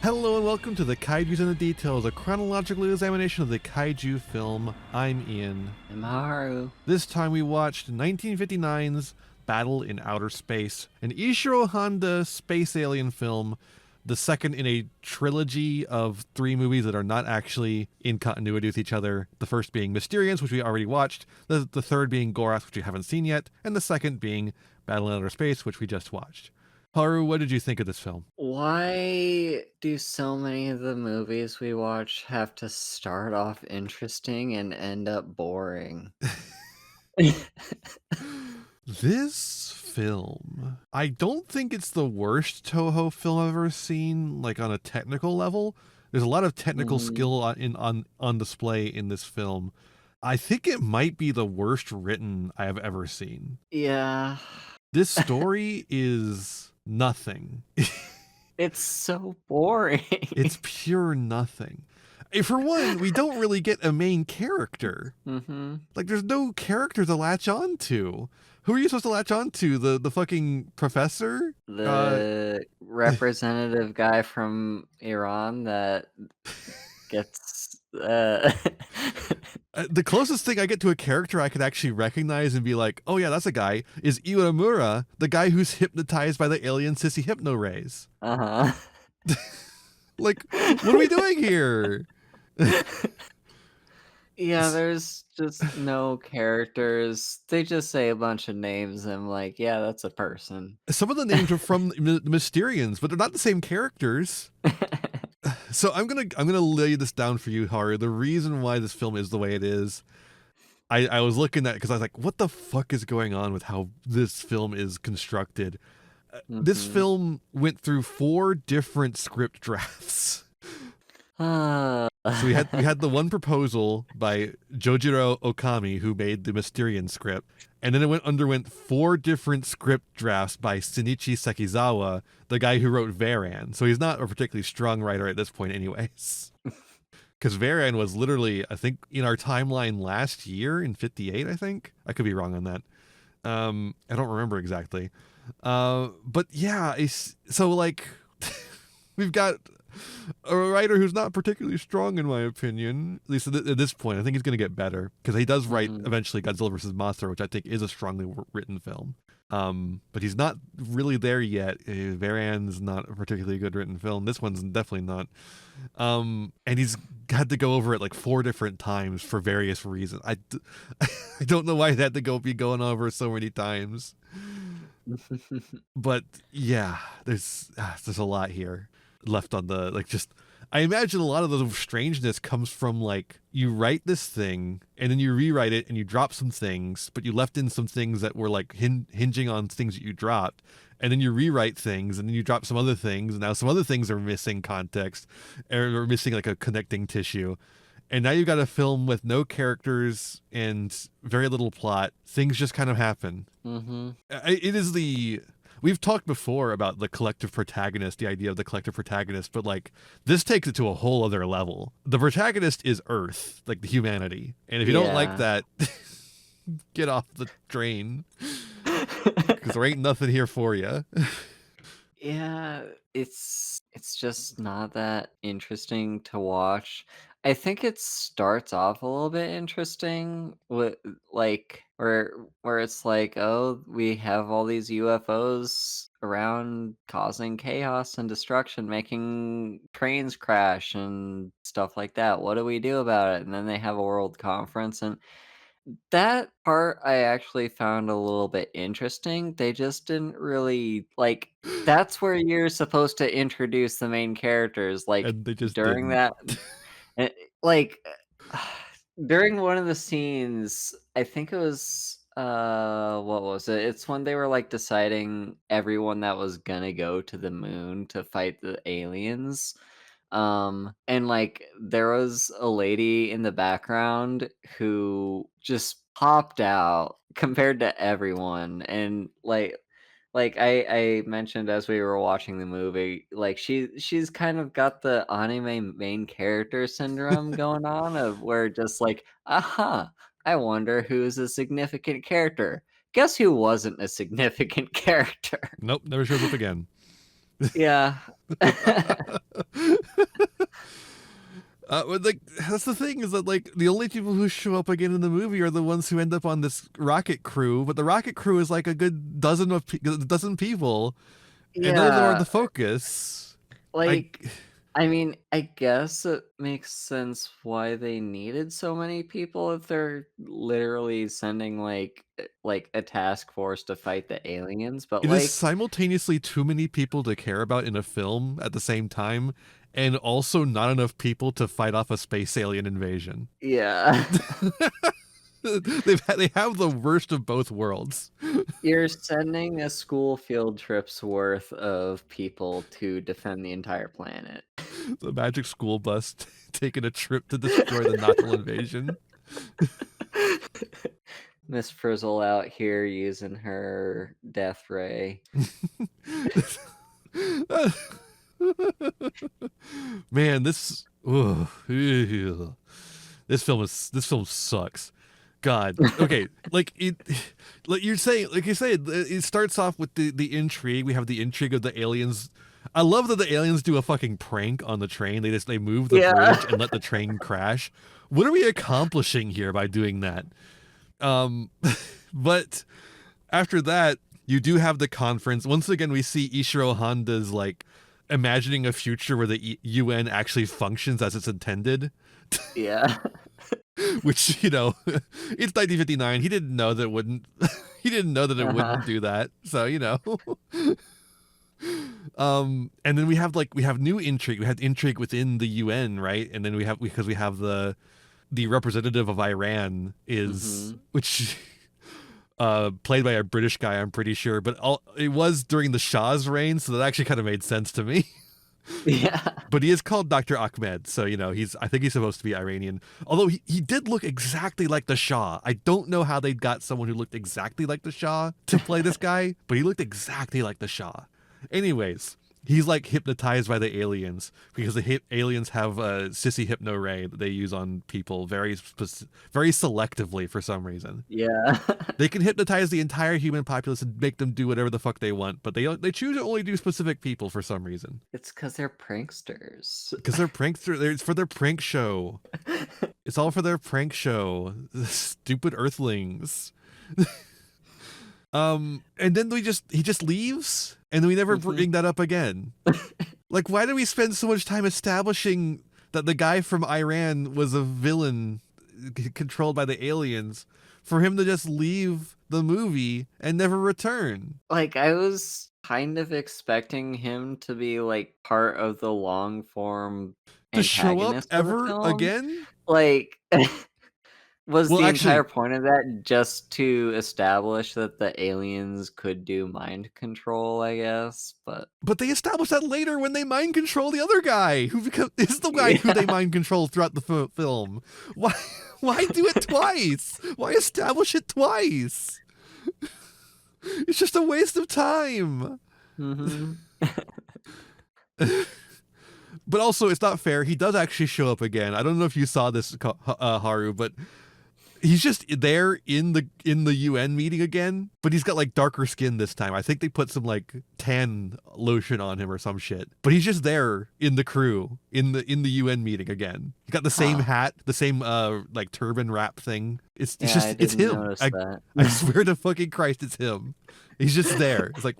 Hello and welcome to the Kaijus and the Details, a chronological examination of the Kaiju film. I'm Ian. I'm Haru. This time we watched 1959's Battle in Outer Space, an Ishiro Honda space alien film, the second in a trilogy of 3 movies that are not actually in continuity with each other. The first being Mysterians, which we already watched, the third being Gorath, which we haven't seen yet, and the second being Battle in Outer Space, which we just watched. Haru, what did you think of this film? Why do so many of the movies we watch have to start off interesting and end up boring? This film, I don't think it's the worst Toho film I've ever seen, like on a technical level. There's a lot of technical skill on display in this film. I think it might be the worst written I have ever seen. Yeah. This story is nothing. It's so boring. It's pure nothing. For one, we don't really get a main character. Like, there's no character to latch on to. Who are you supposed to latch on to? The fucking professor? The representative guy from Iran that gets... The closest thing I get to a character I could actually recognize and be like, oh yeah, that's a guy, is Iwamura, the guy who's hypnotized by the alien sissy hypno rays. Uh-huh. Like, what are we doing here? Yeah, there's just no characters. They just say a bunch of names and I'm like, yeah, that's a person. Some of the names are from the Mysterians, but they're not the same characters. So I'm gonna lay this down for you, Haru. The reason why this film is the way it is, I was looking at it because I was like, what the fuck is going on with how this film is constructed? This film went through 4 different script drafts. So we had the one proposal by Jojiro Okami, who made the Mysterian script, and then it underwent 4 different script drafts by Shinichi Sekizawa, the guy who wrote Varan. So he's not a particularly strong writer at this point anyways. Because Varan was literally, I think, in our timeline last year in 58, I think. I could be wrong on that. I don't remember exactly. But yeah, so like, we've got a writer who's not particularly strong, in my opinion, at least at this point. I think he's going to get better because he does write eventually Godzilla vs. Mothra, which I think is a strongly written film. But he's not really there yet. Varan's not a particularly good written film. This one's definitely not. And he's had to go over it like 4 different times for various reasons. I don't know why he had to be going over it so many times. But yeah, there's a lot here left on the, like, just, I imagine a lot of the strangeness comes from, like, you write this thing and then you rewrite it and you drop some things, but you left in some things that were like hinging on things that you dropped, and then you rewrite things and then you drop some other things, and now some other things are missing context or missing like a connecting tissue, and now you've got a film with no characters and very little plot. Things just kind of happen. It is we've talked before about the collective protagonist, the idea of the collective protagonist, but like, this takes it to a whole other level. The protagonist is Earth, like the humanity. And if you don't like that, get off the train, because there ain't nothing here for you. Yeah, it's just not that interesting to watch. I think it starts off a little bit interesting with, like, where it's like, oh, we have all these UFOs around causing chaos and destruction, making trains crash and stuff like that. What do we do about it? And then they have a world conference, and that part I actually found a little bit interesting. They just didn't really, like, that's where you're supposed to introduce the main characters, like, And they just during didn't. that eh, like, during one of the scenes, I think it was, what was it? It's when they were, like, deciding everyone that was gonna go to the moon to fight the aliens. And like, there was a lady in the background who just popped out compared to everyone, and like I mentioned as we were watching the movie, like, she's kind of got the anime main character syndrome going on, of where just like, aha, I wonder who's a significant character. Guess who wasn't a significant character? Nope, never shows up again. Yeah. But, like, that's the thing, is that, like, the only people who show up again in the movie are the ones who end up on this rocket crew, but the rocket crew is like a good dozen people, and none of them are Yeah, the focus. I like, I mean, I guess it makes sense why they needed so many people if they're literally sending, like, a task force to fight the aliens, but, It is like, simultaneously too many people to care about in a film at the same time, and also not enough people to fight off a space alien invasion. yeah. They have the worst of both worlds. You're sending a school field trip's worth of people to defend the entire planet. The magic school bus taking a trip to destroy the Natal invasion. Miss Frizzle out here using her death ray. Man, this this film sucks. God. Okay, like like you're saying, like you said, it starts off with the intrigue. We have the intrigue of the aliens. I love that the aliens do a fucking prank on the train. They move the Yeah. bridge and let the train crash. What are we accomplishing here by doing that? But after that, you do have the conference. Once again, we see Ishiro Honda's like imagining a future where the UN actually functions as it's intended. Yeah. Which, it's 1959. He didn't know that it wouldn't. He didn't know that it Uh-huh. wouldn't do that. So and then we have new intrigue. We had intrigue within the UN, right? And then we have the representative of Iran is Mhm. which played by a British guy, I'm pretty sure, but it was during the Shah's reign, so that actually kind of made sense to me. Yeah. But he is called Dr. Ahmed, so I think he's supposed to be Iranian. Although he did look exactly like the Shah. I don't know how they got someone who looked exactly like the Shah to play this guy, but he looked exactly like the Shah. Anyways, he's like hypnotized by the aliens because the aliens have a sissy hypno ray that they use on people very selectively for some reason. Yeah. They can hypnotize the entire human populace and make them do whatever the fuck they want, but they choose to only do specific people for some reason. It's because they're pranksters. Because they're pranksters. It's for their prank show. It's all for their prank show. Stupid Earthlings. And then he just leaves, and we never bring that up again. Like, why do we spend so much time establishing that the guy from Iran was a villain controlled by the aliens, for him to just leave the movie and never return? Like, I was kind of expecting him to be, like, part of the long form To show up antagonist of the ever film. again? Like, was Well, the actually, entire point of that just to establish that the aliens could do mind control, I guess? But but they establish that later when they mind control the other guy, who is the guy who they yeah. mind control throughout the film. Why? Why do it twice? Why establish it twice? It's just a waste of time. Mhm. But also, it's not fair. He does actually show up again. I don't know if you saw this, Haru, but he's just there in the UN meeting again. But he's got like darker skin this time. I think they put some like tan lotion on him or some shit. But he's just there in the crew in the UN meeting again. He got the same Huh. hat, the same like turban wrap thing. It's Yeah, just I it's didn't him. notice I that. swear to fucking Christ, it's him. He's just there. It's like,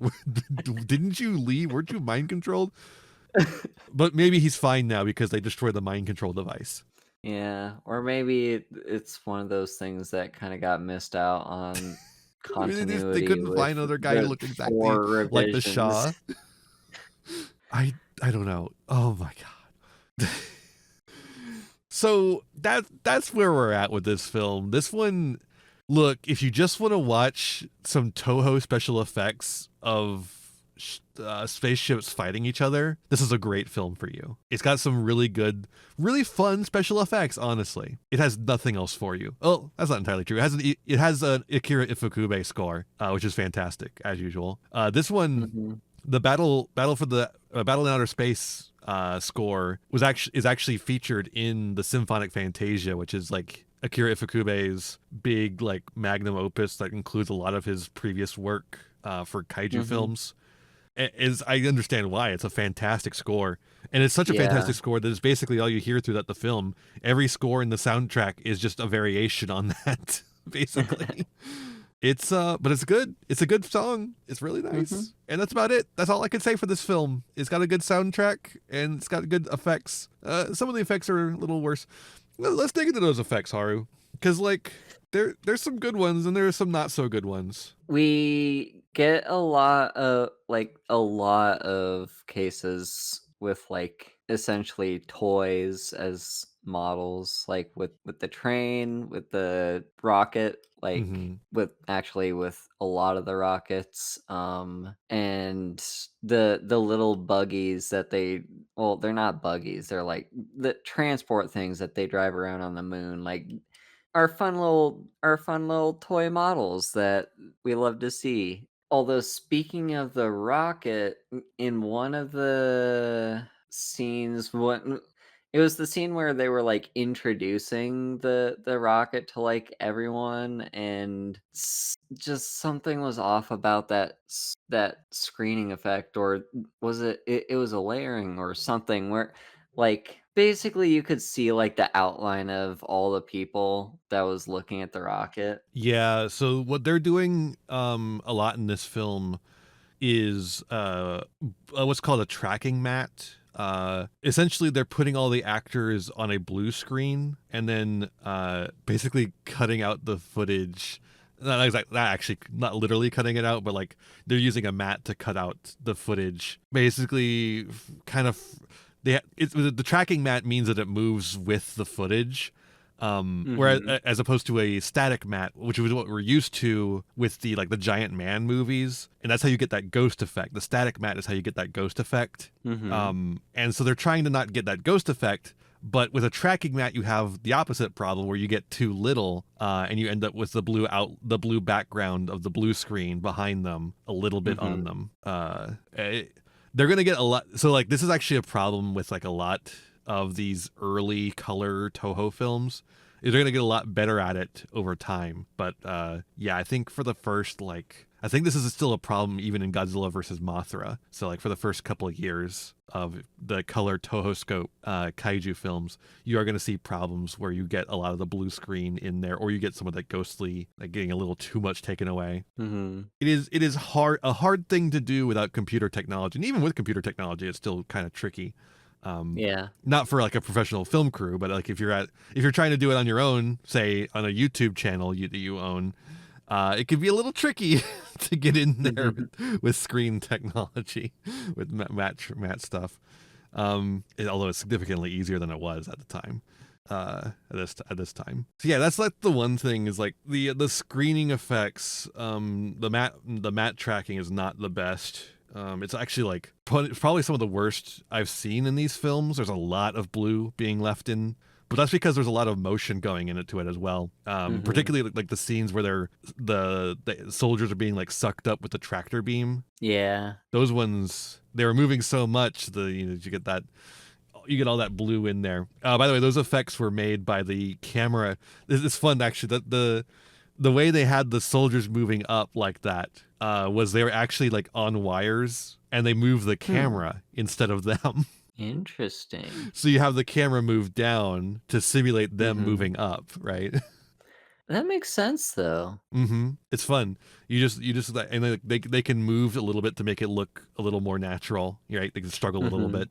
didn't you leave? Weren't you mind controlled? But maybe he's fine now because they destroyed the mind control device. Yeah, or maybe it's one of those things that kinda got missed out on Maybe they continuity couldn't find with another guy who the looked exactly 4 like the revisions. Shah. I don't know. Oh my god. So that's where we're at with this film. This one, look, if you just want to watch some Toho special effects of spaceships fighting each other, this is a great film for you. It's got some really good, really fun special effects. Honestly, it has nothing else for you. Oh, that's not entirely true. It has an Akira Ifukube score, which is fantastic as usual. This one, Mhm. the battle for the Battle in Outer Space score is actually featured in the Symphonic Fantasia, which is like Akira Ifukube's big like magnum opus that includes a lot of his previous work for kaiju Mhm. films. is I understand why. It's a fantastic score. And it's such a Yeah. fantastic score that it's basically all you hear throughout the film. Every score in the soundtrack is just a variation on that, basically. It's but it's good. It's a good song. It's really Hmm. nice. And that's about it. That's all I can say for this film. It's got a good soundtrack and it's got good effects. Some of the effects are a little worse. Let's dig into those effects, Haru. Cause like there's some good ones and there's some not so good ones. We get a lot of cases with like essentially toys as models, like with the train, with the rocket, like Mm-hmm. with a lot of the rockets, and the little buggies that they, well, they're not buggies, they're like the transport things that they drive around on the moon, like our fun little toy models that we love to see. Although speaking of the rocket, in one of the scenes, it was the scene where they were like introducing the rocket to like everyone, and just something was off about that screening effect, or was it was a layering or something where like, basically, you could see, like, the outline of all the people that was looking at the rocket. Yeah, so what they're doing a lot in this film is what's called a tracking mat. Essentially they're putting all the actors on a blue screen and then basically cutting out the footage. Not actually, not literally cutting it out, but like they're using a mat to cut out the footage. Basically, kind of, the tracking mat means that it moves with the footage, whereas Mhm. as opposed to a static mat, which was what we're used to with the like the giant man movies, and that's how you get that ghost effect. The static mat is how you get that ghost effect. Mhm. And so they're trying to not get that ghost effect, but with a tracking mat you have the opposite problem where you get too little, and you end up with the blue background of the blue screen behind them a little bit on Mhm. them. They're gonna get a lot. So like this is actually a problem with like a lot of these early color Toho films. They're gonna get a lot better at it over time. But yeah, I think for the first I think this is still a problem even in Godzilla versus Mothra. So like for the first couple of years of the color Toho scope kaiju films, you are going to see problems where you get a lot of the blue screen in there, or you get some of that ghostly, like getting a little too much taken away. Mhm. It is a hard thing to do without computer technology, and even with computer technology, it's still kind of tricky. Um, Yeah. Not for like a professional film crew, but like if you're trying to do it on your own, say on a YouTube channel that you own, it can be a little tricky to get in there with screen technology, with mat stuff. Although it's significantly easier than it was at the time. At this time. So yeah, that's like the one thing is like the screening effects. The mat tracking is not the best. It's actually like probably some of the worst I've seen in these films. There's a lot of blue being left in, but that's because there's a lot of motion going into it as well. Mhm. Particularly like the scenes where the soldiers are being like sucked up with the tractor beam. Yeah. Those ones, they were moving so much you get all that blue in there. By the way, those effects were made by the camera. It's fun actually. The way they had the soldiers moving up like that was they were actually like on wires, and they moved the Hmm. camera instead of them. Interesting. So you have the camera move down to simulate them Mhm. moving up, right? That makes sense, though. It's fun. You just like, and they can move a little bit to make it look a little more natural, right? They can struggle a little Mhm. bit.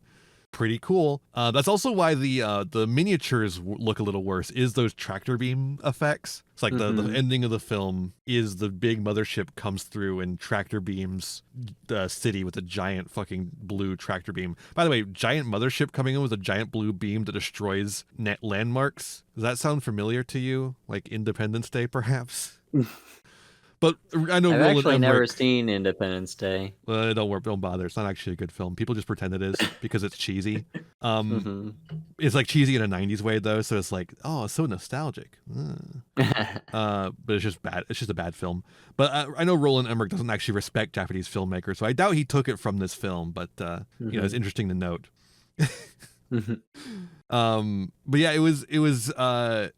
Pretty cool. That's also why the miniatures look a little worse. Is those tractor beam effects? It's like the Mhm. ending of the film is the big mothership comes through and tractor beams the city with a giant fucking blue tractor beam. By the way, giant mothership coming in with a giant blue beam that destroys net landmarks. Does that sound familiar to you? Like Independence Day, perhaps? But I know I've Roland actually never Emmerich. seen Independence Day. Don't bother. It's not actually a good film. People just pretend it is because it's cheesy. Um, Mhm. it's like cheesy in a '90s way though, so it's like, oh, it's so nostalgic. But it's just bad. It's just a bad film. But I know Roland Emmerich doesn't actually respect Japanese filmmakers, so I doubt he took it from this film. But it's Mhm. interesting to note. Mhm. But yeah, it was the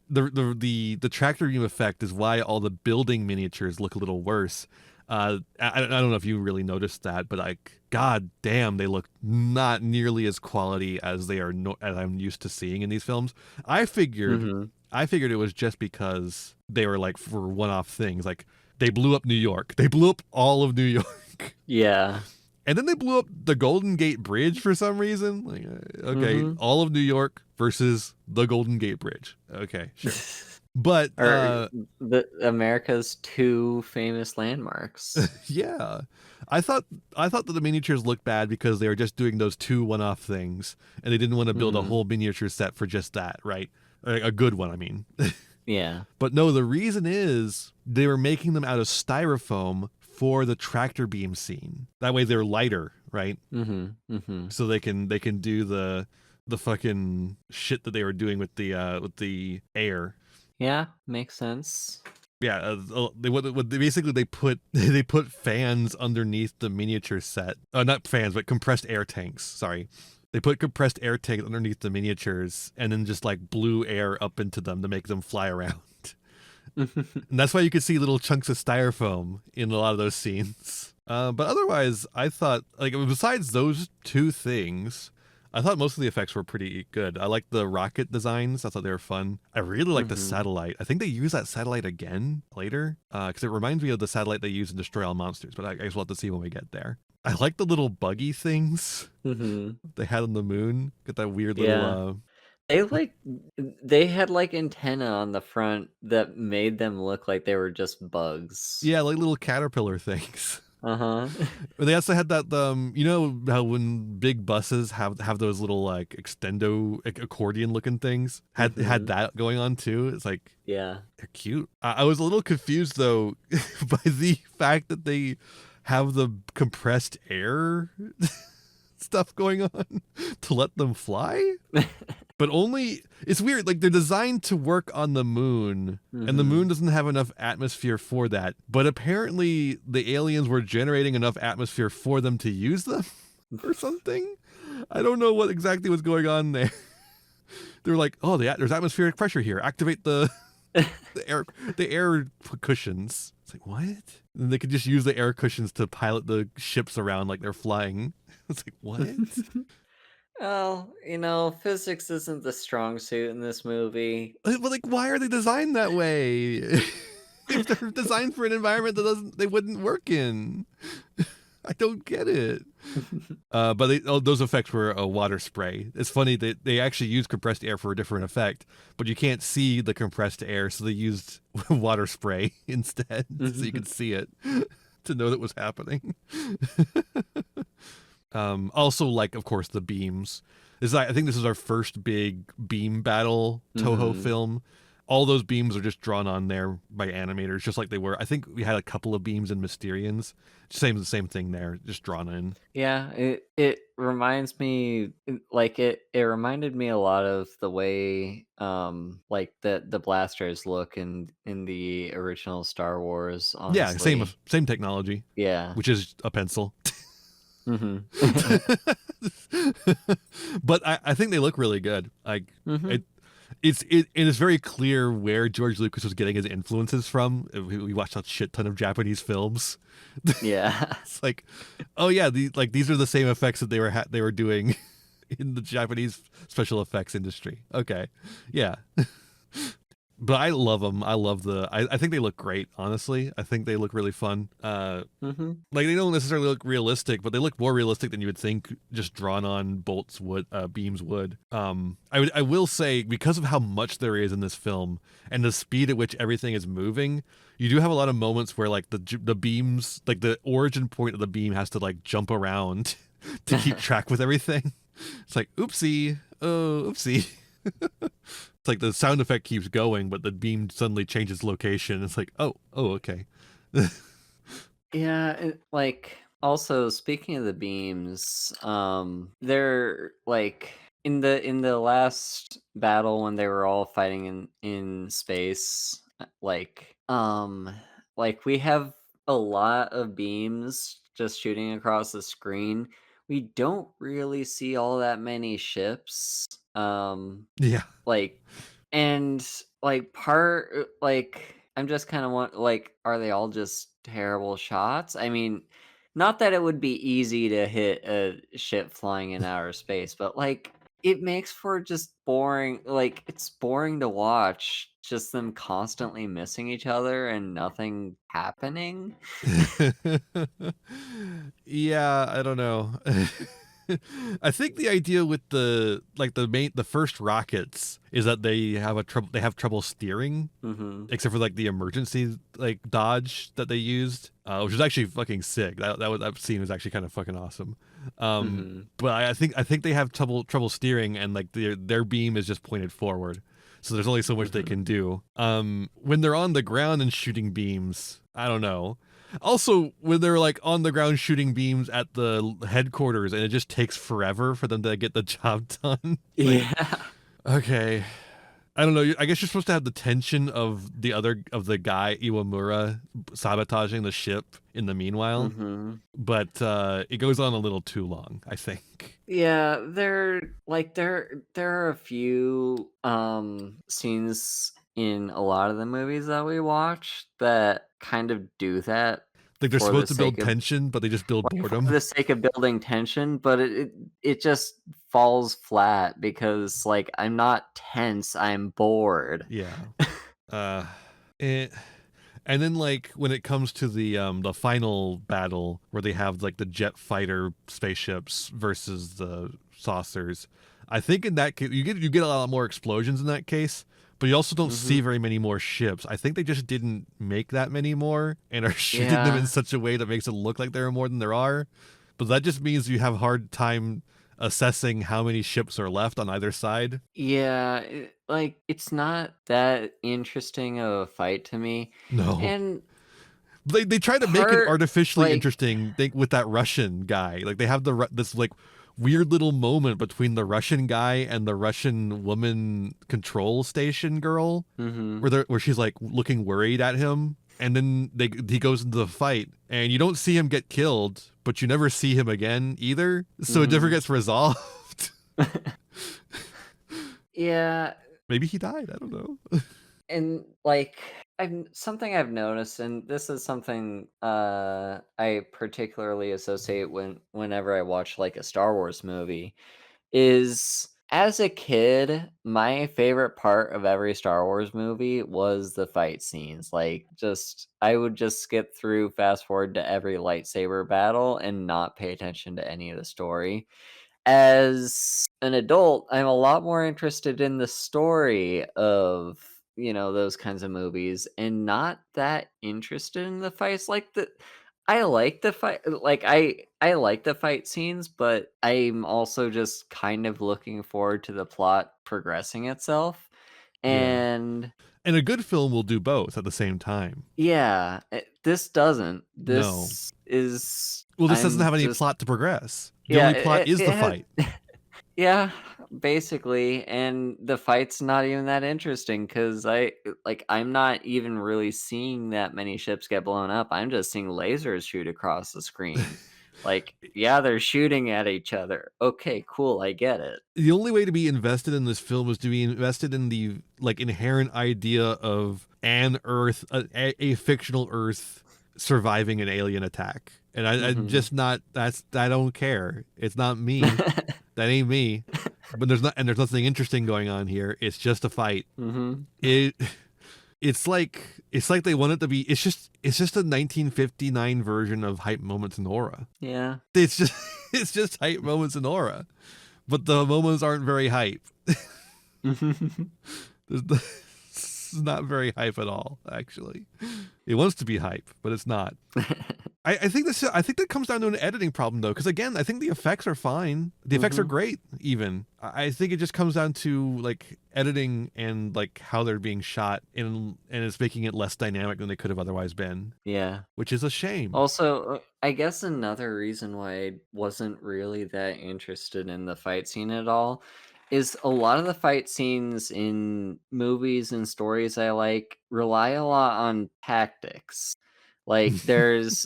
tractor beam effect is why all the building miniatures look a little worse. I don't know if you really noticed that, but like, god damn, they look not nearly as quality as they are as I'm used to seeing in these films. I figured, Mhm. I figured it was just because they were like for one-off things. Like they blew up New York, they blew up all of New York, Yeah. and then they blew up the Golden Gate Bridge for some reason. Like, okay, Mhm. all of New York versus the Golden Gate Bridge. Okay, sure. But Or the America's 2 famous landmarks. yeah, I thought I thought that the miniatures looked bad because they were just doing those two one-off things, and they didn't want to build a Mhm. whole miniature set for just that, right? A good one, I mean. Yeah. But no, the reason is they were making them out of styrofoam for the tractor beam scene. That way they're lighter, right? Mhm. Mhm. So they can do the fucking shit that they were doing with the air. Yeah, makes sense. Yeah, basically they put they put fans underneath the miniature set. Not fans, but compressed air tanks. Sorry, they put compressed air tanks underneath the miniatures, and then just like blew air up into them to make them fly around. And that's why you could see little chunks of styrofoam in a lot of those scenes. But otherwise, I thought like besides those two things, I thought most of the effects were pretty good. I liked the rocket designs. I thought they were fun. I really like the Mhm. satellite. I think they use that satellite again later because it reminds me of the satellite they use in Destroy All Monsters. But I guess we'll have to see when we get there. I like the little buggy things Mhm. they had on the moon. Got that weird little Yeah. They had, like, antenna on the front that made them look like they were just bugs. yeah, like little caterpillar things. Uh-huh. But they also had that you know how when big buses have those little like extendo accordion looking things had Mhm. that going on too. It's like Yeah. they're cute. I was a little confused though by the fact that they have the compressed air stuff going on to let them fly. But only it's weird. Like they're designed to work on the moon, and the moon Mhm. doesn't have enough atmosphere for that. But apparently, the aliens were generating enough atmosphere for them to use them, or something. I don't know what exactly was going on there. They're like, oh, there's atmospheric pressure here. Activate the air the air cushions. It's like what? And they could just use the air cushions to pilot the ships around like they're flying. It's like what? Well, physics isn't the strong suit in this movie. But like, why are they designed that way? If they're designed for an environment that doesn't, they wouldn't work in. I don't get it. But those effects were a water spray. It's funny that they actually used compressed air for a different effect, but you can't see the compressed air, so they used water spray instead, so you could see it to know that was happening. Also, like of course, the beams. I think this is our first big beam battle Toho Mhm. film. All those beams are just drawn on there by animators, just like they were. I think we had a couple of beams in Mysterians. Same thing there, just drawn in. Yeah, it reminds me it reminded me a lot of the way like the blasters look in the original Star Wars, Yeah, same honestly. same technology, Yeah. which is a pencil. Mhm. But I think they look really good. Like Mhm. it, it is very clear where George Lucas was getting his influences from. We watched a shit ton of Japanese films. Yeah. It's like, oh yeah, these are the same effects that they were doing in the Japanese special effects industry. Okay, yeah. But I love them. I love I think they look great. Honestly, I think they look really fun. Mhm. Like they don't necessarily look realistic, but they look more realistic than you would think just drawn on beams would. I will say because of how much there is in this film and the speed at which everything is moving, you do have a lot of moments where like the beams, like the origin point of the beam has to like jump around to keep track with everything. It's like oopsie, oh oopsie. It's like the sound effect keeps going, but the beam suddenly changes location. It's like, oh, okay. Yeah, also speaking of the beams, they're like in the last battle when they were all fighting in space, we have a lot of beams just shooting across the screen. We don't really see all that many ships. Yeah. Like and, like, part like, I'm just kinda want like, are they all just terrible shots. I mean, not that it would be easy to hit a ship flying in outer space, but, like, it makes for just boring like, it's boring to watch just them constantly missing each other and nothing happening. Yeah, I don't know. I think the idea with the first rockets is that they have trouble steering, Mhm, except for like the emergency like dodge that they used, which is actually fucking sick. That scene was actually kind of fucking awesome. mhm. But I think they have trouble steering, and like their beam is just pointed forward, so there's only so much they Mhm. can do. When they're on the ground and shooting beams, I don't know. Also, when they're like on the ground shooting beams at the headquarters, and it just takes forever for them to get the job done. It's like, Yeah. okay, I don't know. I guess you're supposed to have the tension of the guy Iwamura sabotaging the ship in the meanwhile, Mhm. but it goes on a little too long, I think. Yeah, there are a few, scenes in a lot of the movies that we watch that kind of do that Like they're for the supposed to sake build of tension, but they just build for boredom. the sake of building tension, but it just falls flat because, like, I'm not tense, I'm bored. Yeah. Uh, eh. And then like when it comes to the final battle where they have like the jet fighter spaceships versus the saucers, I think in that case you get a lot more explosions in that case, but you also don't see Mhm. very many more ships. I think they just didn't make that many more and are shooting them in Yeah. such a way that makes it look like there are more than there are. But that just means you have a hard time assessing how many ships are left on either side. Yeah, it's not that interesting of a fight to me, No. and They try to make it part artificially like interesting with that Russian guy. Like they have this like weird little moment between the Russian guy and the Russian woman control station girl Mhm. where she's like looking worried at him, and then he goes into the fight and you don't see him get killed, but you never see him again either. So it never Mhm. gets resolved. Yeah, Maybe he died. I don't know. and, like, something I've noticed, and this is something, I particularly associate whenever I watch, like, a Star Wars movie, is as a kid, my favorite part of every Star Wars movie was the fight scenes, like, just I would just skip through, fast forward to every lightsaber battle, and not pay attention to any of the story. As an adult, I'm a lot more interested in the story of, those kinds of movies and not that interested in the fights. I like the fight like I like the fight scenes, but I'm also just kind of looking forward to the plot progressing itself. Yeah. And And a good film will do both at the same time. yeah, this doesn't. No. This is Well, this doesn't I'm have any just plot to progress. The yeah, only plot is it the has fight. Yeah, basically, and the fight's not even that interesting because I'm not even really seeing that many ships get blown up. I'm just seeing lasers shoot across the screen. Like, yeah, they're shooting at each other. Okay, cool, I get it. The only way to be invested in this film is to be invested in the like inherent idea of an Earth, a fictional Earth, surviving an alien attack. And I'm Mhm. just not. I don't care. It's not me. That ain't me. But there's nothing interesting going on here. It's just a fight. Mhm. It it's like they want it to be. It's just a 1959 version of hype moments in aura. Yeah. It's just it's just hype moments in aura, but the moments aren't very hype. It's not very hype at all. Actually, it wants to be hype, but it's not. I think that comes down to an editing problem though, because again, I think the effects are fine. The effects are Mhm. great. Even I think it just comes down to like editing and like how they're being shot, and it's making it less dynamic than they could have otherwise been, Yeah. which is a shame. Also, I guess another reason why I wasn't really that interested in the fight scene at all is a lot of the fight scenes in movies and stories I like rely a lot on tactics. There's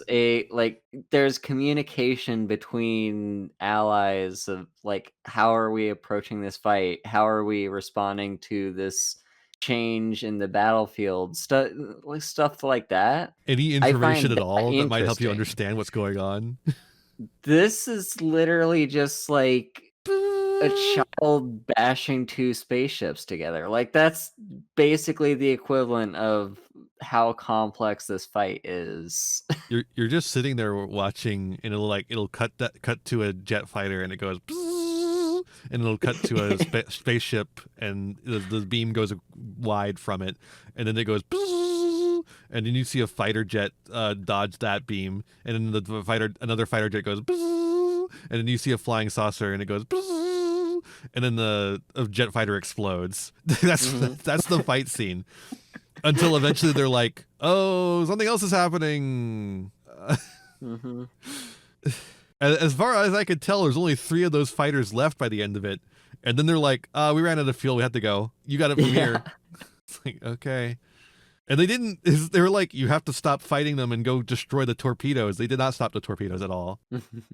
communication between allies of like how are we approaching this fight? How are we responding to this change in the battlefield, stuff like that. Any I information find at that all that might help you interesting. understand what's going on? This is literally just like a child bashing two spaceships together. Like, that's basically the equivalent of how complex this fight is. You're just sitting there watching, and it'll cut to a jet fighter, and it goes, and it'll cut to a spaceship, and the beam goes wide from it, and then it goes, and then you see a fighter jet dodge that beam, and then another fighter jet goes, and then you see a flying saucer, and it goes, and then the jet fighter explodes. That's the fight scene. Until eventually they're like, oh, something else is happening. As far as I could tell, there's only 3 of those fighters left by the end of it. And then they're like, we ran out of fuel. We have to go. You got it from here. It's like, okay. And they were like, you have to stop fighting them and go destroy the torpedoes. They did not stop the torpedoes at all.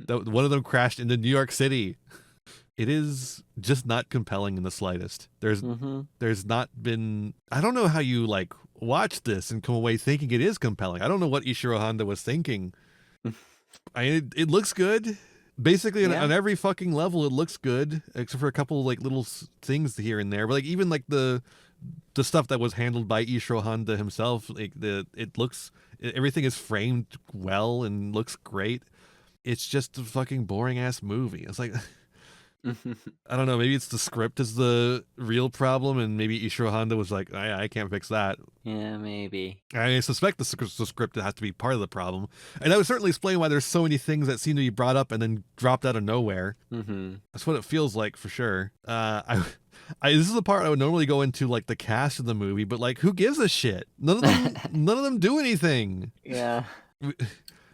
One of them crashed into New York City. It is just not compelling in the slightest. There's not been, I don't know how you like watch this and come away thinking it is compelling. I don't know what Ishiro Honda was thinking. It looks good. Basically on every fucking level, it looks good, except for a couple like little things here and there. But like even like the stuff that was handled by Ishiro Honda himself, like everything is framed well and looks great. It's just a fucking boring ass movie. It's like, I don't know, maybe it's the script is the real problem, and maybe Ishiro Honda was like, I can't fix that. Yeah, maybe. I suspect the script has to be part of the problem. And that would certainly explain why there's so many things that seem to be brought up and then dropped out of nowhere. That's what it feels like for sure. This is the part I would normally go into, like the cast of the movie, but like, who gives a shit? None of them do anything. Yeah.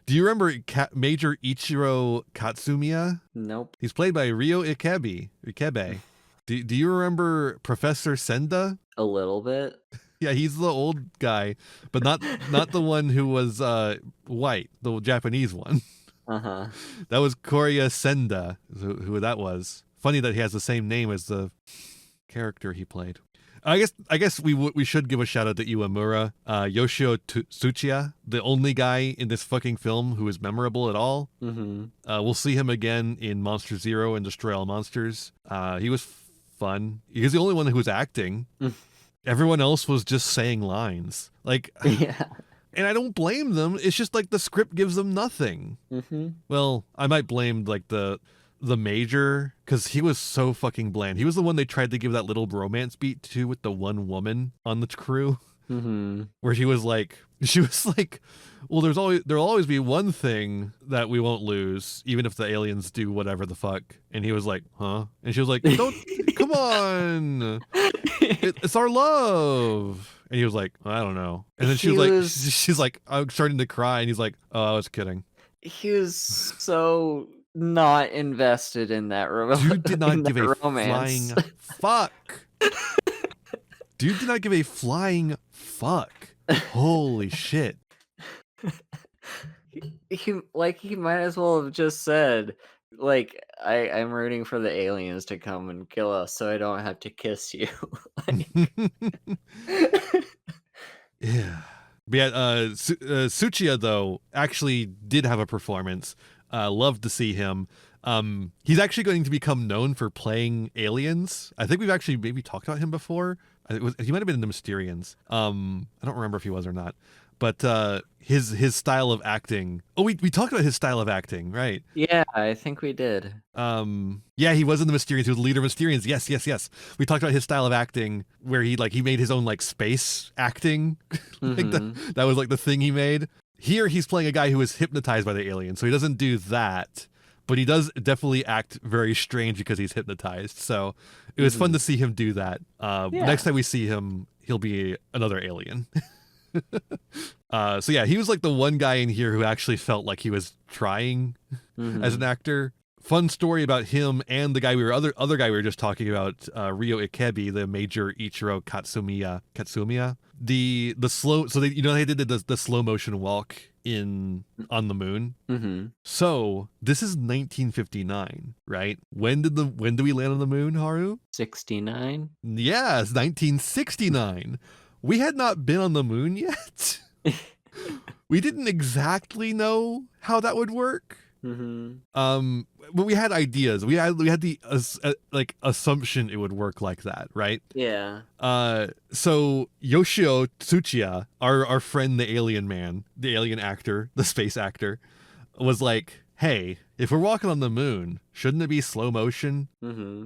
Do you remember Major Ichiro Katsumiya? Nope. He's played by Ryo Ikebe. Do you remember Professor Senda? A little bit. Yeah, he's the old guy, but not the one who was white, the Japanese one. That was Korya Senda, who that was. Funny that he has the same name as the character he played. I guess we should give a shout out to Iwamura, Yoshio Tsuchiya, the only guy in this fucking film who is memorable at all. We'll see him again in Monster Zero and Destroy All Monsters. He was fun. He was the only one who was acting. Everyone else was just saying lines. Like, and I don't blame them. It's just like the script gives them nothing. Well, I might blame like the Major, because he was so fucking bland. He was the one they tried to give that little romance beat to with the one woman on the crew, where she was like, well, there'll always be one thing that we won't lose, even if the aliens do whatever the fuck. And he was like, huh? And she was like, don't, come on, it's our love. And he was like, I don't know. And then she's like, I'm starting to cry, and he's like, oh, I was kidding. He was so not invested in that romance. Dude did not give a flying fuck. Dude did not give a flying fuck. Holy shit. He might as well have just said, like, I'm rooting for the aliens to come and kill us so I don't have to kiss you. Yeah. But yeah, Tsuchiya, though, actually did have a performance. Loved to see him. He's actually going to become known for playing aliens. I think we've actually maybe talked about him before. He might have been in the Mysterians. I don't remember if he was or not. But his style of acting. Oh, we talked about his style of acting, right? Yeah, I think we did. Yeah, he was in the Mysterians. He was the leader of Mysterians. Yes. We talked about his style of acting, where he made his own like space acting. That was like the thing he made. Here, he's playing a guy who is hypnotized by the alien, so he doesn't do that, but he does definitely act very strange because he's hypnotized. So it was fun to see him do that. Next time we see him, he'll be another alien. So yeah, he was like the one guy in here who actually felt like he was trying as an actor. Fun story about him and the guy other guy we were just talking about, Ryo Ikebe, the Major Ichiro Katsumiya. the slow, so they did the slow motion walk on the moon. Mm-hmm. So this is 1959, right? When do we land on the moon, Haru? 69. Yes, 1969. We had not been on the moon yet. We didn't exactly know how that would work. Mm-hmm. But we had ideas. We had the like assumption it would work like that, right? Yeah. So Yoshio Tsuchiya, our friend, the alien man, the alien actor, the space actor, was like, "Hey, if we're walking on the moon, shouldn't it be slow motion?" Mm-hmm.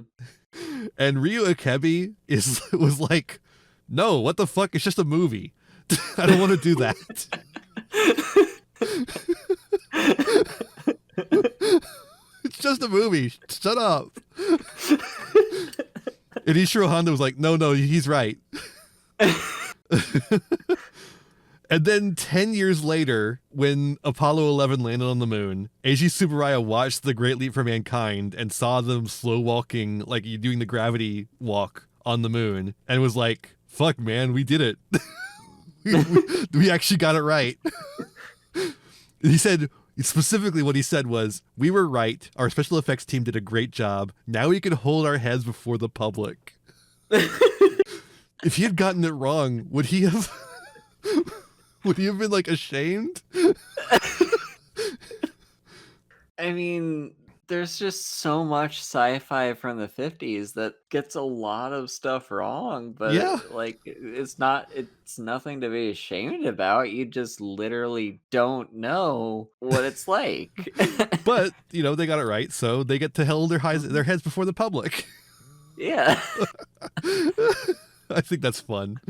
And Ryu Akebi was like, "No, what the fuck? It's just a movie. I don't want to do that." It's just a movie. Shut up. And Ishiro Honda was like, no, he's right. And then 10 years later, when Apollo 11 landed on the moon, Eiji Tsuburaya watched The Great Leap for Mankind and saw them slow walking, like you doing the gravity walk on the moon, and was like, fuck, man, we did it. we actually got it right. He said, specifically what he said was, we were right. Our special effects team did a great job. Now we can hold our heads before the public. If he had gotten it wrong, would he have been like ashamed? I mean, there's just so much sci-fi from the 50s that gets a lot of stuff wrong, but Yeah. it's nothing to be ashamed about. You just literally don't know what it's like. But, they got it right, so they get to hold their heads before the public. Yeah. I think that's fun.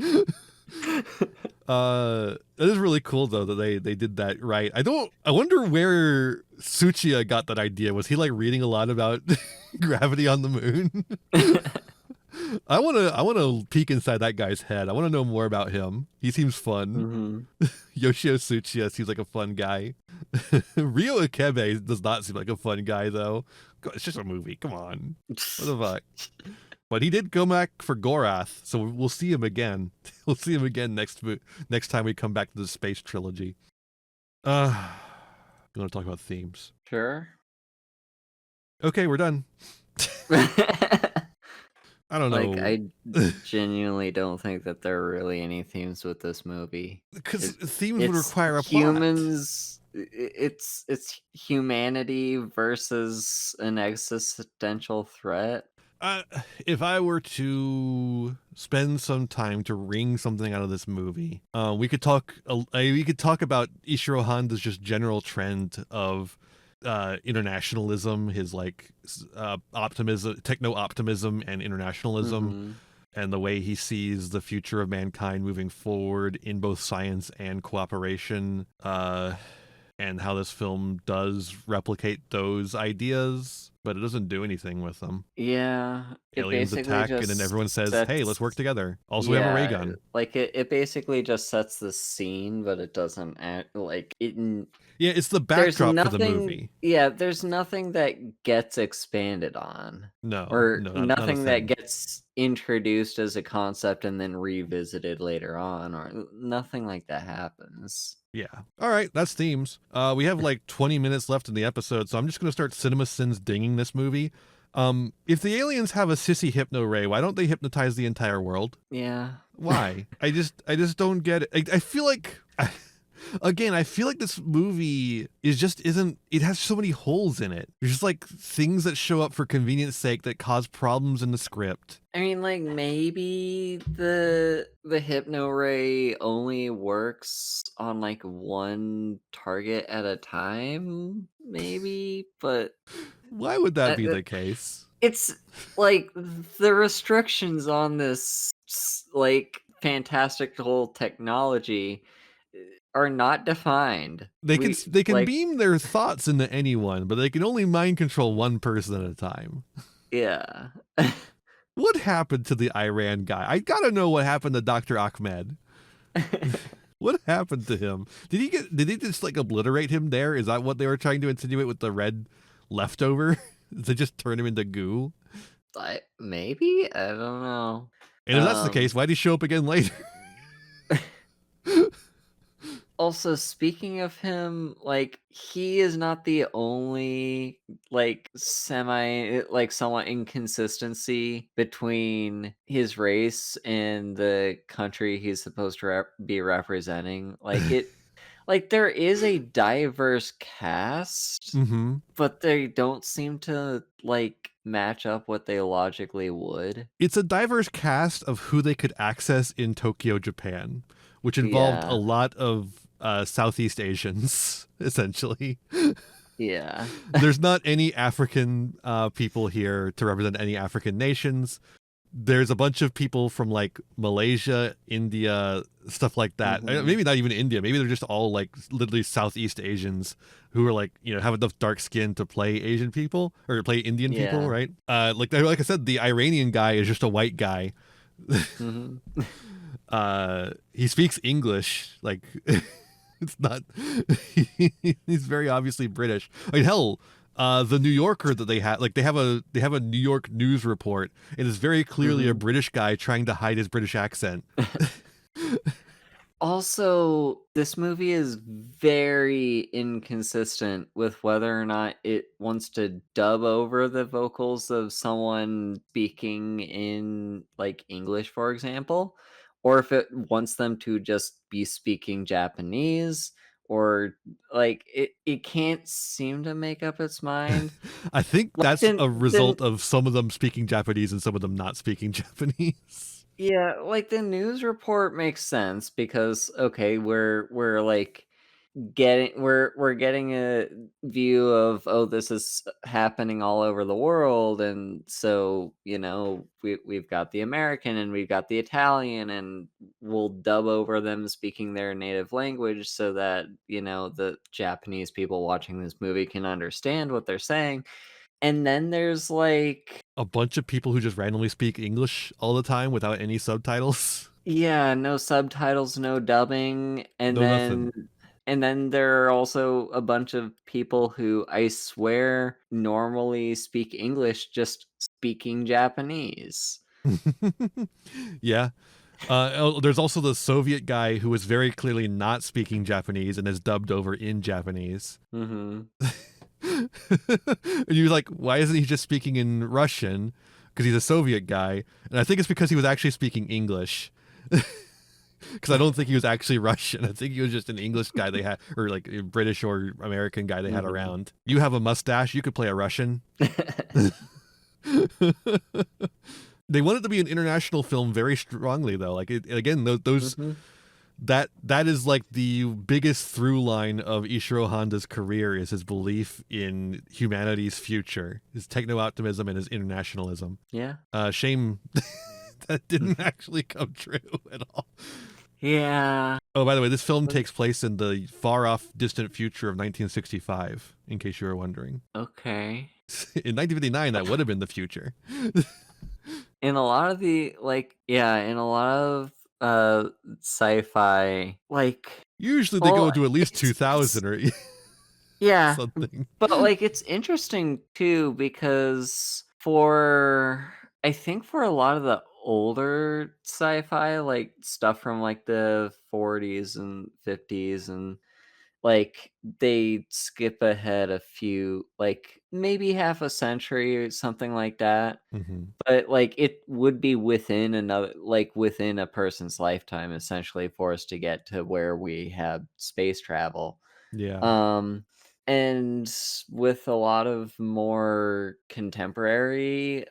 It is really cool though that they did that right. I wonder where Tsuchiya got that idea. Was he like reading a lot about gravity on the moon? I want to peek inside that guy's head. I want to know more about him. He seems fun. Mm-hmm. Yoshio Tsuchiya seems like a fun guy. Ryo Ikebe does not seem like a fun guy though. It's just a movie. Come on. What the fuck? But he did go back for Gorath, so we'll see him again. We'll see him again next time we come back to the space trilogy. You want to talk about themes? Sure. Okay, we're done. I don't know. I genuinely don't think that there are really any themes with this movie. Because themes would require a humans. It's humanity versus an existential threat. If I were to spend some time to wring something out of this movie, we could talk about Ishiro Honda's just general trend of internationalism, his like optimism, techno optimism, and internationalism, and the way he sees the future of mankind moving forward in both science and cooperation. And how this film does replicate those ideas, but it doesn't do anything with them. Yeah. Aliens attack, and then everyone says, hey, let's work together. Also, we have a ray gun. Like, it basically just sets the scene, but it doesn't act like it. Yeah, it's the backdrop for the movie. Yeah, there's nothing that gets expanded on. No. Or nothing that gets introduced as a concept and then revisited later on, or nothing like that happens. Yeah. All right, that's themes. We have like 20 minutes left in the episode, so I'm just going to start Cinema Sins dinging this movie. If the aliens have a sissy hypno ray, why don't they hypnotize the entire world? Yeah. Why? I just don't get it. I feel like... I feel like this movie isn't, it has so many holes in it. There's just like things that show up for convenience sake that cause problems in the script. I mean, like, maybe the hypno ray only works on like one target at a time, maybe, but why would that be the case? It's like the restrictions on this like fantastical technology are not defined. They can beam their thoughts into anyone, but they can only mind control one person at a time. Yeah. What happened to the Iran guy? I gotta know what happened to Dr. Ahmed. What happened to him? Did he just like obliterate him there? Is that what they were trying to insinuate with the red leftover? To just turn him into goo? Maybe? I don't know. And if that's the case, why'd he show up again later? Also, speaking of him, like, he is not the only, like, somewhat inconsistency between his race and the country he's supposed to be representing. Like, there is a diverse cast, Hmm. but they don't seem to, like, match up what they logically would. It's a diverse cast of who they could access in Tokyo, Japan, which involved a Yeah. lot of Southeast Asians, essentially. Yeah. There's not any African people here to represent any African nations. There's a bunch of people from like Malaysia, India, stuff like that. Mhm. Maybe not even India. Maybe they're just all like literally Southeast Asians who are like, have enough dark skin to play Asian people or play Indian people, Yeah. right? Like I said, the Iranian guy is just a white guy. Mhm. He speaks English. Like it's not. He's very obviously British. I mean, hell, the New Yorker that they have, like they have a New York news report. It is very clearly a Mhm. British guy trying to hide his British accent. Also, this movie is very inconsistent with whether or not it wants to dub over the vocals of someone speaking in, like, English, for example, or if it wants them to just be speaking Japanese, or, like, it can't seem to make up its mind. I think Like, that's a then result of some of them speaking Japanese and some of them not speaking Japanese. yeah, like, the news report makes sense because, okay, we're, like, we're getting a view of, oh, this is happening all over the world, and so, we've got the American and we've got the Italian, and we'll dub over them speaking their native language so that, the Japanese people watching this movie can understand what they're saying. And then there's, like, A bunch of people who just randomly speak English all the time without any subtitles. yeah, no subtitles, no dubbing, and No, then nothing. and then there are also a bunch of people who I swear normally speak English just speaking Japanese. Yeah. There's also the Soviet guy who was very clearly not speaking Japanese and is dubbed over in Japanese. Mhm. And you're like, why isn't he just speaking in Russian? Because he's a Soviet guy. And I think it's because he was actually speaking English. Because I don't think he was actually Russian. I think he was just an English guy they had, or like a British or American guy they had Mhm. around. You have a mustache. You could play a Russian. They wanted to be an international film very strongly, though. Like again, those Mhm. that is like the biggest through line of Ishiro Honda's career is his belief in humanity's future, his techno optimism and his internationalism. Yeah. Shame that didn't actually come true at all. Yeah. Oh, by the way, this film But takes place in the far off distant future of 1965, in case you were wondering. okay. In 1959, that would have been the future. In a lot of in a lot of, sci-fi, Usually they well, go to at least it's 2000 or yeah, something. but, like, it's interesting too because I think for a lot of the older sci-fi, like, stuff from, like, the 40s and 50s and, like, they skip ahead a few, like, maybe half a century or something like that, Hmm. but, like, it would be within a person's lifetime, essentially, for us to get to where we have space travel. Yeah. Um, and with a lot of more contemporary,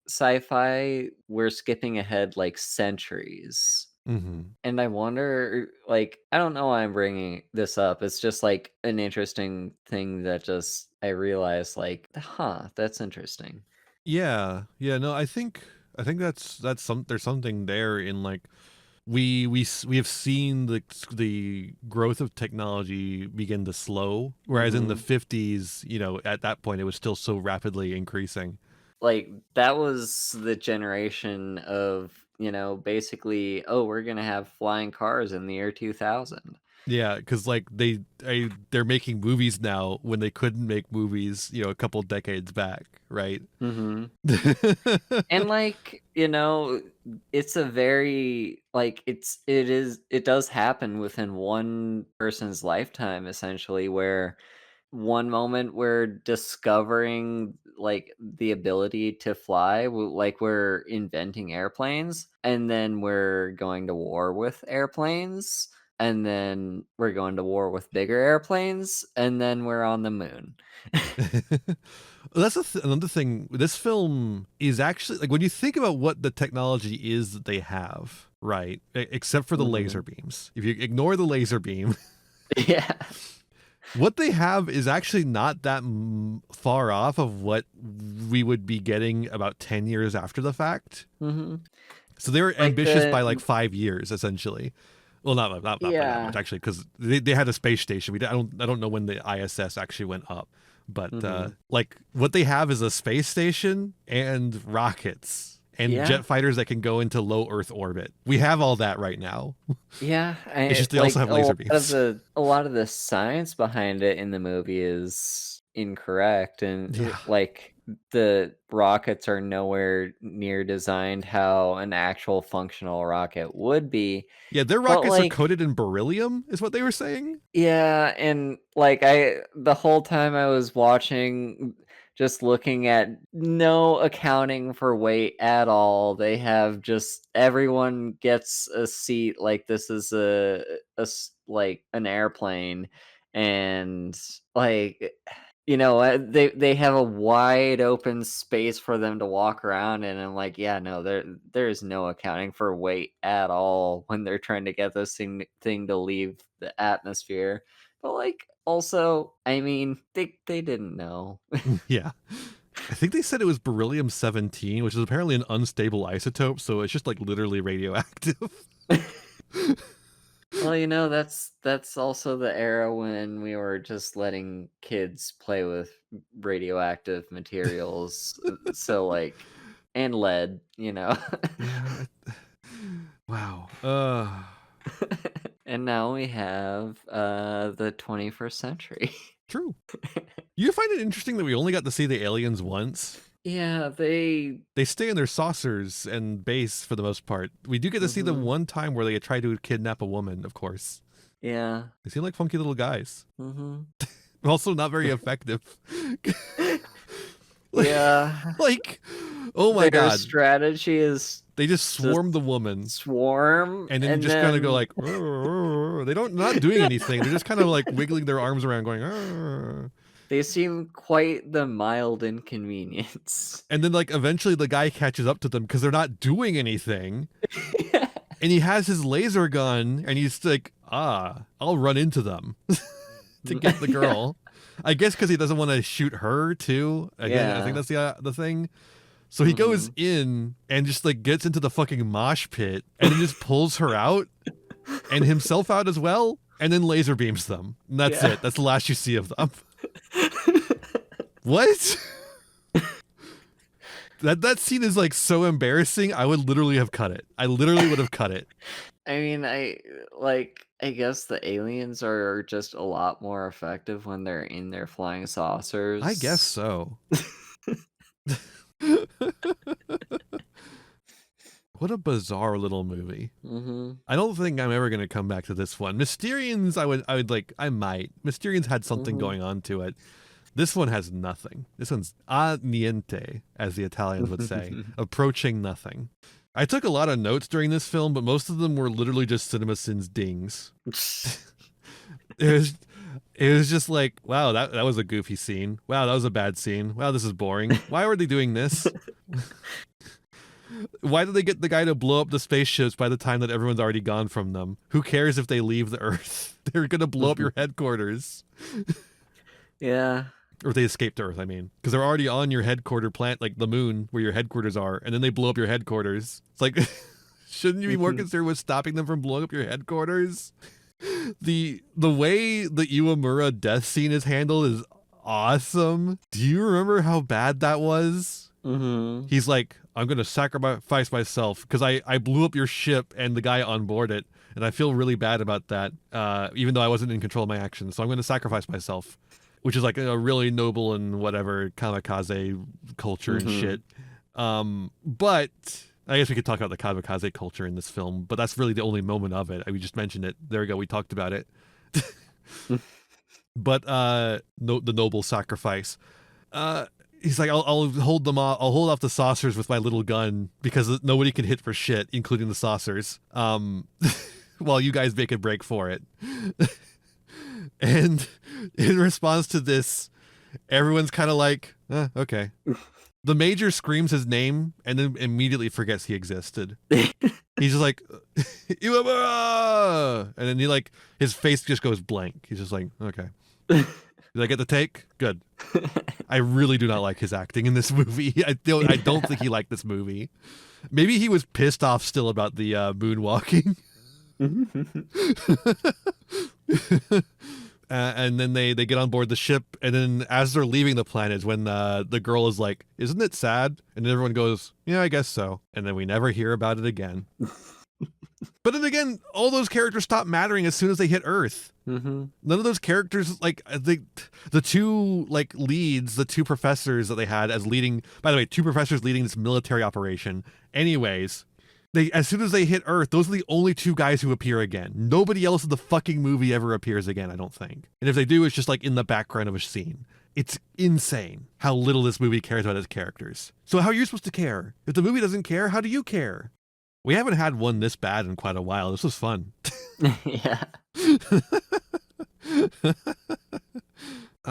sci-fi, we're skipping ahead, like, centuries. Hmm. And I wonder, like, I don't know why I'm bringing this up, it's just, like, an interesting thing that just I realized, like, "Huh, that's interesting." Yeah. Yeah. No, I think that's there's something there in like we have seen the growth of technology begin to slow, whereas in the Mhm. 50s, at that point it was still so rapidly increasing. Like, that was the generation of, basically, "Oh, we're gonna have flying cars in the year 2000." Yeah, because like they're making movies now when they couldn't make movies, a couple decades back, right? Mhm. And, like, it's a very like, it does happen within one person's lifetime, essentially, where one moment we're discovering, like, the ability to fly, like, we're inventing airplanes, and then we're going to war with airplanes, and then we're going to war with bigger airplanes, and then we're on the moon. That's another thing. This film is actually like when you think about what the technology is that they have, right? Except for the laser Mhm. beams. If you ignore the laser beam, Yeah. what they have is actually not that far off of what we would be getting about 10 years after the fact. Mhm. So they were Like, ambitious by like 5 years, essentially. Well, not by that much yeah. actually, because they had a space station. I don't know when the ISS actually went up, but Mhm. like what they have is a space station and rockets and Yeah. jet fighters that can go into low Earth orbit. We have all that right now. Yeah, It's I just they also like, have laser beams. a lot of the science behind it in the movie is incorrect, and, Yeah, like, the rockets are nowhere near designed how an actual functional rocket would be, yeah. Their but, rockets are like, coated in beryllium, is what they were saying. yeah, and, like, the whole time I was watching, just looking at no accounting for weight at all. They have just everyone gets a seat like this is like, an airplane, and, like, they have a wide open space for them to walk around in, and I'm like, "Yeah, no, there is no accounting for weight at all when they're trying to get this thing to leave the atmosphere." But, like, also, I mean, they didn't know. Yeah. I think they said it was beryllium 17, which is apparently an unstable isotope, so it's just like literally radioactive. Well, that's also the era when we were just letting kids play with radioactive materials, so, like, and lead. Yeah. Wow. And now we have, the 21st century. True. You find it interesting that we only got to see the aliens once? Yeah, they They stay in their saucers and base for the most part. We do get to see them Mhm. one time where they try to kidnap a woman, of course. Yeah. They seem like funky little guys. Mhm. Also not very effective. like, Yeah. like, oh my Their god. strategy is They just just swarm the woman. swarm, And then you and just kind of go then like, "Arr." They don't not doing anything. They're just kind of like wiggling their arms around, going, "Arr." they seem quite the mild inconvenience. And then like eventually the guy catches up to them because they're not doing anything. Yeah. And he has his laser gun, and he's like, I'll run into them to get the Yeah. girl. I guess because he doesn't want to shoot her too. Again, I think Yeah. that's the thing. So he goes Mhm. in and just like gets into the fucking mosh pit, and then just pulls her out and himself out as well, and then laser beams them. And that's Yeah. it. That's the last you see of them. What? That scene is like so embarrassing. I would literally have cut it. I literally would have cut it. I mean, I guess the aliens are just a lot more effective when they're in their flying I guess saucers. so. What a bizarre little movie. Mhm. I don't think I'm ever gonna come back to this one. Mysterians, I would like, I might. Mysterians had something Mhm. going on to it. This one has nothing. This one's a niente, as the Italians would say, approaching nothing. I took a lot of notes during this film, but most of them were literally just CinemaSins dings. It was, it was just like, wow, that was a goofy scene. Wow, that was a bad scene. Wow, this is boring. Why were they doing this? Why did they get the guy to blow up the spaceships by the time that everyone's already gone from them? Who cares if they leave the Earth? They're gonna blow up your headquarters. Yeah. Or if they escape to Earth, I mean. Because they're already on your headquarter plant, like the moon, where your headquarters are, and then they blow up your headquarters. It's like, shouldn't you be more concerned with stopping them from blowing up your headquarters? The way the Iwamura death scene is handled is awesome. Do you remember how bad that was? Mhm. He's like, I'm gonna sacrifice myself because I blew up your ship and the guy on board it, and I feel really bad about that. Even though I wasn't in control of my actions, so I'm going to sacrifice myself, which is like a really noble and whatever kamikaze culture and shit. But I guess we could talk about the kamikaze culture in this film, but that's really the only moment of it. We just mentioned it. There we go. We talked about it. But the noble sacrifice. He's like, I'll hold them off. I'll hold off the saucers with my little gun because nobody can hit for shit, including the saucers. While you guys make a break for it. And in response to this, everyone's kind of like, okay. The Major screams his name and then immediately forgets he existed. He's just like, Iwabara! And then he like, his face just goes blank. He's just like, okay. Did I get the take? Good. I really do not like his acting in this movie. I don't think he liked this movie. Maybe he was pissed off still about the moonwalking. And then they get on board the ship, and then as they're leaving the planet is when the girl is like, isn't it sad? And everyone goes, yeah, I guess so. And then we never hear about it again. But then again, all those characters stop mattering as soon as they hit Earth. None of those characters, like the two like leads, the two professors that they had as leading, by the way, two professors leading this military operation. Anyways, as soon as they hit Earth, those are the only two guys who appear again. Nobody else in the fucking movie ever appears again, I don't think. And if they do, it's just like in the background of a scene. It's insane how little this movie cares about its characters. So how are you supposed to care? If the movie doesn't care, how do you care? We haven't had one this bad in quite a while. This was fun. Yeah.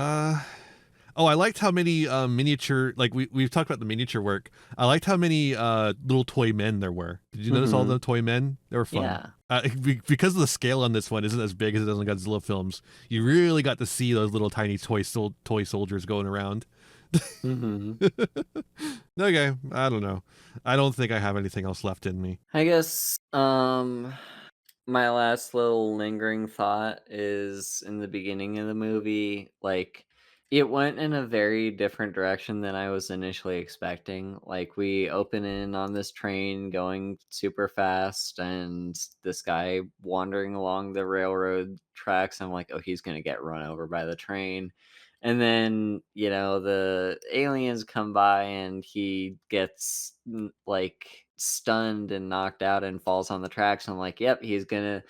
I liked how many miniature, like we've talked about the miniature work. I liked how many little toy men there were. Did you notice all the toy men? They were fun. Yeah. Because of the scale on this one isn't as big as it is in Godzilla films, you really got to see those little tiny toy soldiers going around. Okay, I don't know. I don't think I have anything else left in me. I guess my last little lingering thought is in the beginning of the movie, like it went in a very different direction than I was initially expecting. Like we open in on this train going super fast and this guy wandering along the railroad tracks. I'm like, oh, he's going to get run over by the train. And then, the aliens come by and he gets like stunned and knocked out and falls on the tracks. I'm like, yep, he's going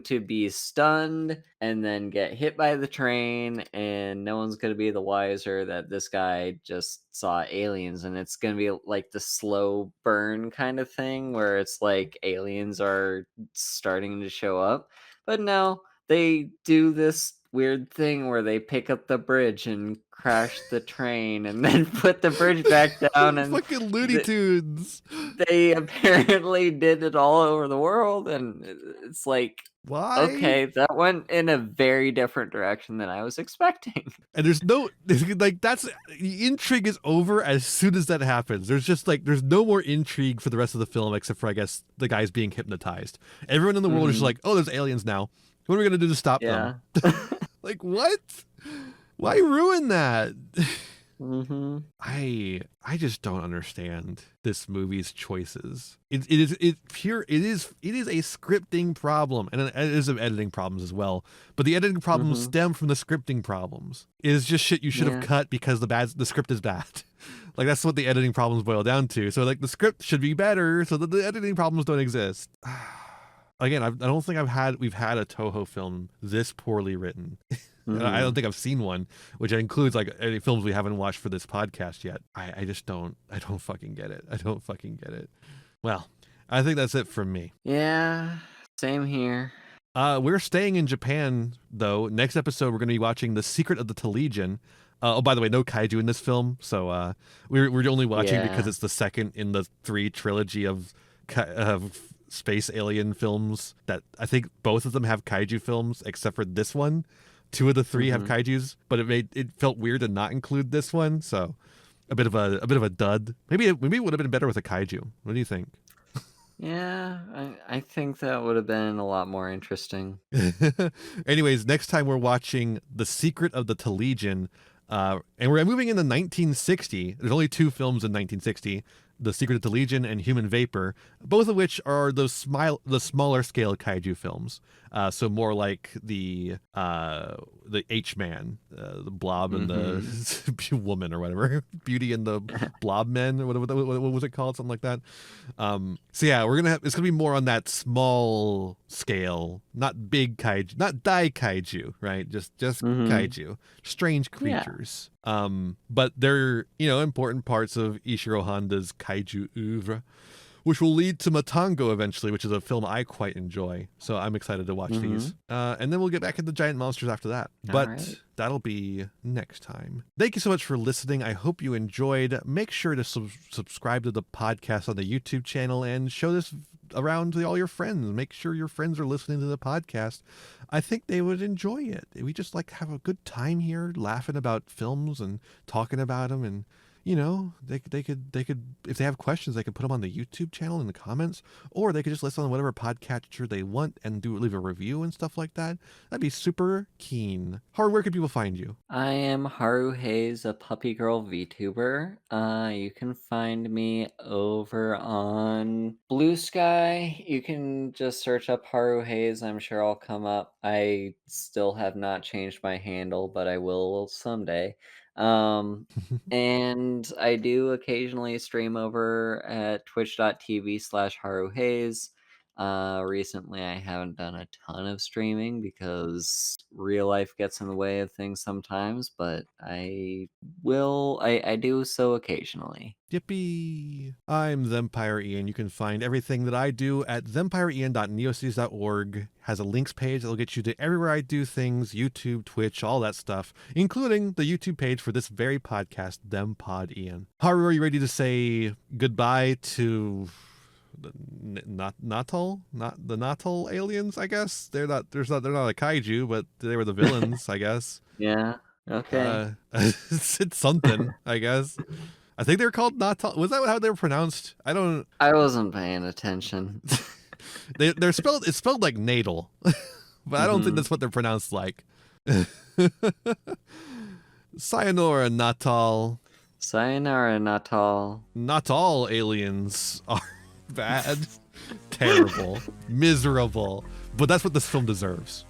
to be stunned and then get hit by the train, and no one's going to be the wiser that this guy just saw aliens. And it's going to be like the slow burn kind of thing where it's like aliens are starting to show up. But no, they do this weird thing where they pick up the bridge and crash the train and then put the bridge back down. And fucking Looney Tunes. They apparently did it all over the world, and it's like, why? Okay, that went in a very different direction than I was expecting. And there's no, like, the intrigue is over as soon as that happens. There's just like, there's no more intrigue for the rest of the film except for, I guess, the guys being hypnotized. Everyone in the world is just like, oh, there's aliens now. What are we going to do to stop them? Like, what? Why ruin that? I just don't understand this movie's choices. It is a scripting problem, and it is an editing problems as well. But the editing problems stem from the scripting problems. It is just shit you should have cut because the script is bad. Like, that's what the editing problems boil down to. So like the script should be better so that the editing problems don't exist. Again, I don't think we've had a Toho film this poorly written. I don't think I've seen one, which includes like any films we haven't watched for this podcast yet. I don't fucking get it. I don't fucking get it. Well, I think that's it from me. Yeah, same here. We're staying in Japan though. Next episode, we're going to be watching The Secret of the Telegion. Oh, by the way, no kaiju in this film, so we're only watching because it's the second in the 3 trilogy of space alien films. That I think both of them have kaiju films, except for this one. 2 of the 3 have kaijus, but it felt weird to not include this one, so a bit of a dud. Maybe it would have been better with a kaiju. What do you think? Yeah, I think that would have been a lot more interesting. Anyways, next time we're watching The Secret of the Telegion, and we're moving into 1960. There's only 2 films in 1960. The Secret of the Legion and Human Vapor, both of which are the smaller scale kaiju films. So more like the H-Man, the Blob and the woman or whatever, Beauty and the Blob Men or what was it called, something like that. So yeah, it's gonna be more on that small scale, not big kaiju, not dai kaiju, right? Just kaiju, strange creatures. Yeah. But they're important parts of Ishiro Honda's kaiju oeuvre, which will lead to Matango eventually, which is a film I quite enjoy. So I'm excited to watch these. And then we'll get back into giant monsters after that. But that'll be next time. Thank you so much for listening. I hope you enjoyed. Make sure to subscribe to the podcast on the YouTube channel and show this around to all your friends. Make sure your friends are listening to the podcast. I think they would enjoy it. We just like have a good time here, laughing about films and talking about them, and they could if they have questions, they could put them on the YouTube channel in the comments, or they could just listen on whatever podcatcher they want and leave a review and stuff like that. That'd be super keen. Haru, where can people find you? I am Haru Hayes, a puppy girl VTuber. You can find me over on Blue Sky. You can just search up Haru Hayes. I'm sure I'll come up. I still have not changed my handle, but I will someday. And I do occasionally stream over at twitch.tv/HaruHayes. Recently I haven't done a ton of streaming because real life gets in the way of things sometimes, but I do so occasionally. Yippee! I'm Thempire Ian. You can find everything that I do at thempire.ian.neocities.org. Has a links page that'll get you to everywhere I do things, YouTube, Twitch, all that stuff, including the YouTube page for this very podcast, Thempod Ian. Haru, are you ready to say goodbye to the Natal aliens? I guess they're not a kaiju, but they were the villains. I guess. Yeah. Okay. It's something. I guess. I think they were called Natal. Was that how they were pronounced? I wasn't paying attention. They're spelled. It's spelled like natal, but I don't think that's what they're pronounced like. Sayonara, Natal. Sayonara, Natal. Not all aliens are bad, terrible, miserable, but that's what this film deserves.